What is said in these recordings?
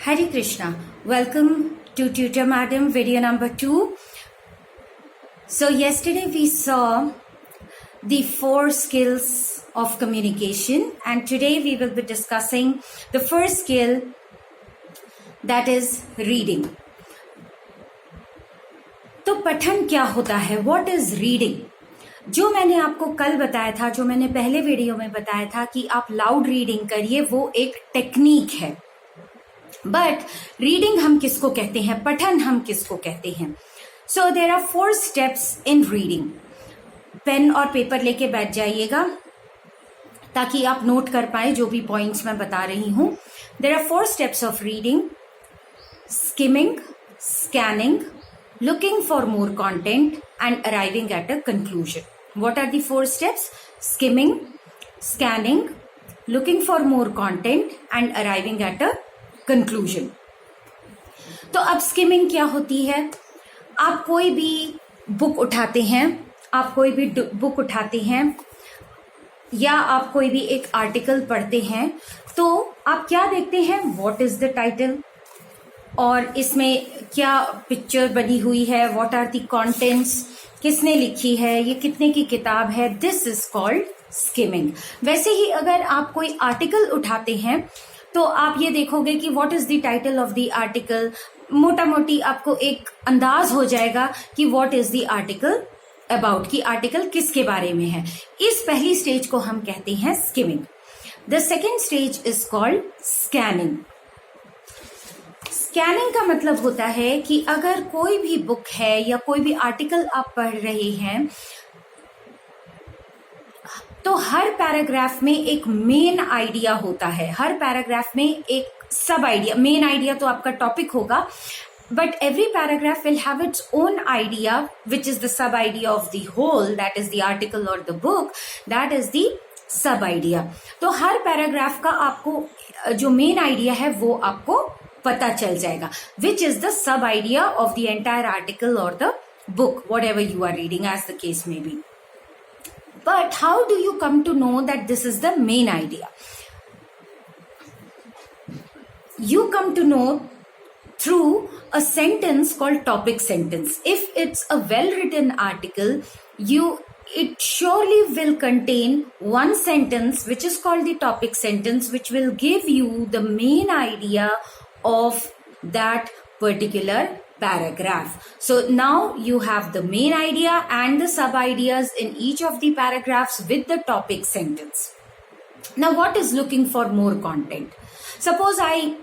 Hare Krishna. Welcome to Tutor Madam video number 2. So yesterday we saw the 4 skills of communication, and today we will be discussing the first skill, that is reading. तो पठन क्या होता है? What is reading? जो मैंने आपको कल बताया था, जो मैंने पहले वीडियो में बताया था कि आप लाउड रीडिंग करिए, वो एक टेक्निक है. बट रीडिंग हम किसको कहते हैं, पठन हम किसको कहते हैं? So there are 4 steps in reading. Pen और पेपर लेके बैठ जाइएगा ताकि आप नोट कर पाए जो भी पॉइंट्स मैं बता रही हूं. There are 4 steps of reading: skimming, scanning, looking for more content, and arriving at a conclusion. What are the 4 steps? Skimming, scanning, looking for more content, and arriving at a conclusion. तो अब skimming क्या होती है? आप कोई भी book उठाते हैं, या आप कोई भी एक आर्टिकल पढ़ते हैं, तो आप क्या देखते हैं? व्हाट इज द टाइटल, और इसमें क्या पिक्चर बनी हुई है, व्हाट आर द कंटेंट्स, किसने लिखी है, ये कितने की किताब है. This is called skimming. वैसे ही अगर आप कोई आर्टिकल उठाते हैं तो आप ये देखोगे कि what is the title of the article. मोटा मोटी आपको एक अंदाज हो जाएगा कि what is the article about, कि आर्टिकल किसके बारे में है. इस पहली स्टेज को हम कहते हैं skimming. The second stage is called scanning. Scanning का मतलब होता है कि अगर कोई भी बुक है या कोई भी आर्टिकल आप पढ़ रहे हैं, तो हर पैराग्राफ में एक मेन आइडिया होता है, हर पैराग्राफ में एक सब आइडिया. मेन आइडिया तो आपका टॉपिक होगा, but every paragraph will have its own idea, which is the sub idea of the whole, that is the article or the book, that is the sub idea. तो हर paragraph का आपको जो main idea है वो आपको पता चल जाएगा, which is the sub idea of the entire article or the book, whatever you are reading, as the case may be. But how do you come to know that this is the main idea? You come to know through a sentence called topic sentence. If it's a well-written article, it surely will contain one sentence which is called the topic sentence, which will give you the main idea of that particular paragraph. So now you have the main idea and the sub ideas in each of the paragraphs with the topic sentence. Now what is looking for more content? Suppose I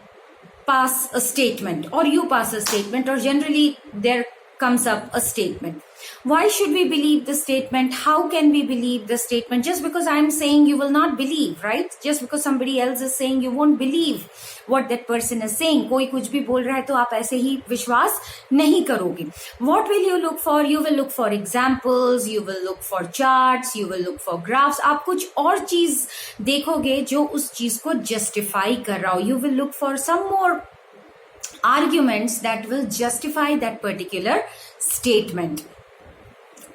pass a statement, or you pass a statement, or generally there comes up a statement. Why should we believe the statement? How can we believe the statement? Just because I'm saying, you will not believe, right? Just because somebody else is saying, you won't believe what that person is saying. कोई कुछ भी बोल रहा है तो आप ऐसे ही विश्वास नहीं करोगे. What will you look for? You will look for examples, you will look for charts, you will look for graphs. आप कुछ और चीज देखोगे जो उस चीज को justify कर रहा हो. You will look for some more arguments that will justify that particular statement.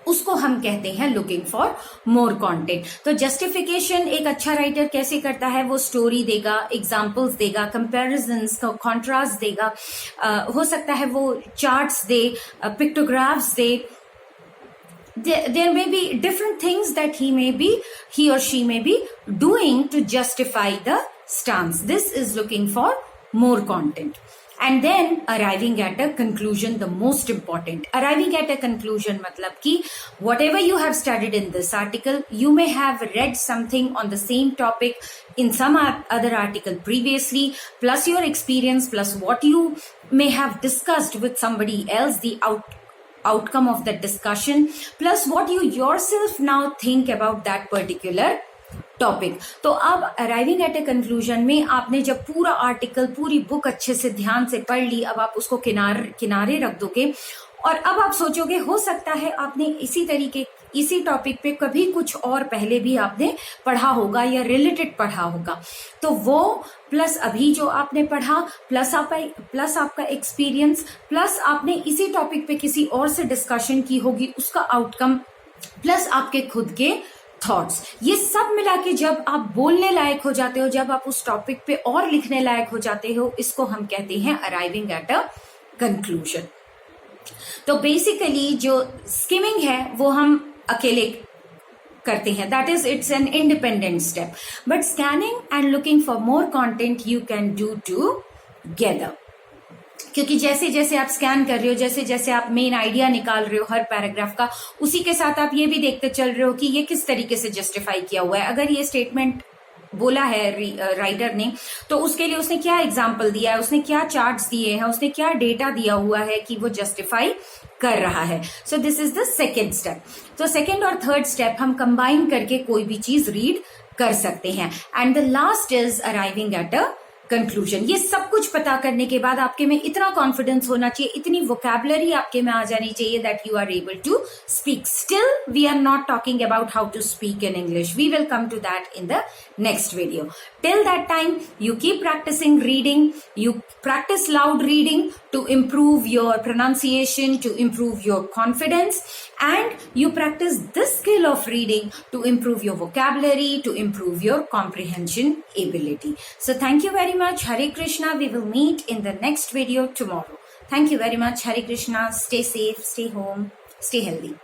उसको हम कहते हैं लुकिंग फॉर मोर कंटेंट. तो जस्टिफिकेशन एक अच्छा राइटर कैसे करता है? वो स्टोरी देगा, एग्जांपल्स देगा, कंपैरिजंस का कॉन्ट्रास्ट देगा, हो सकता है वो charts they, pictographs they. There may be different things that he or she may be doing to justify the stance. This is looking for more content. And then arriving at a conclusion, the most important. Arriving at a conclusion matlab ki whatever you have studied in this article, you may have read something on the same topic in some other article previously, plus your experience, plus what you may have discussed with somebody else, the outcome of that discussion, plus what you yourself now think about that particular topic. तो अब arriving at a conclusion में आपने जब पूरा article, पूरी book अच्छे से ध्यान से पढ़ ली, अब आप उसको किनारे रख दोगे और अब आप सोचोगे, हो सकता है आपने इसी टॉपिक पे कभी कुछ और पहले भी आपने पढ़ा होगा या रिलेटेड पढ़ा होगा. तो वो प्लस अभी जो आपने पढ़ा, प्लस आपका एक्सपीरियंस, प्लस आपने इसी टॉपिक पे किसी और से डिस्कशन की होगी, उसका आउटकम, प्लस आपके खुद के थॉट्स, ये सब मिला के जब आप बोलने लायक हो जाते हो, जब आप उस टॉपिक पे और लिखने लायक हो जाते हो, इसको हम कहते हैं अराइविंग एट अ कंक्लूजन। तो बेसिकली जो स्किमिंग है वो हम अकेले करते हैं, that is it's an independent step, but scanning and looking for more content you can do together. क्योंकि जैसे जैसे आप स्कैन कर रहे हो, जैसे जैसे आप मेन आइडिया निकाल रहे हो हर पैराग्राफ का, उसी के साथ आप ये भी देखते चल रहे हो कि ये किस तरीके से जस्टिफाई किया हुआ है। अगर ये स्टेटमेंट बोला है राइटर ने, तो उसके लिए उसने क्या एग्जाम्पल दिया है, उसने क्या चार्ट्स दिए हैं, उसने क्या डेटा दिया हुआ है कि वो जस्टिफाई कर रहा है। So this is the second step. तो सेकेंड और थर्ड स्टेप हम कंबाइन करके कोई भी चीज रीड कर सकते हैं। And the last is arriving at a conclusion. ये सब कुछ पता करने के बाद आपके में इतना कॉन्फिडेंस होना चाहिए, इतनी वोकैबुलरी आपके में आ जानी चाहिए that you are able to speak. Still we are not talking about how to speak in English, we will come to that in the next video. Till that time, you keep practicing reading, you practice loud reading to improve your pronunciation, to improve your confidence, and you practice this skill of reading to improve your vocabulary, to improve your comprehension ability. So thank you very much. Hare Krishna. We will meet in the next video tomorrow. Thank you very much. Hare Krishna. Stay safe, stay home, stay healthy.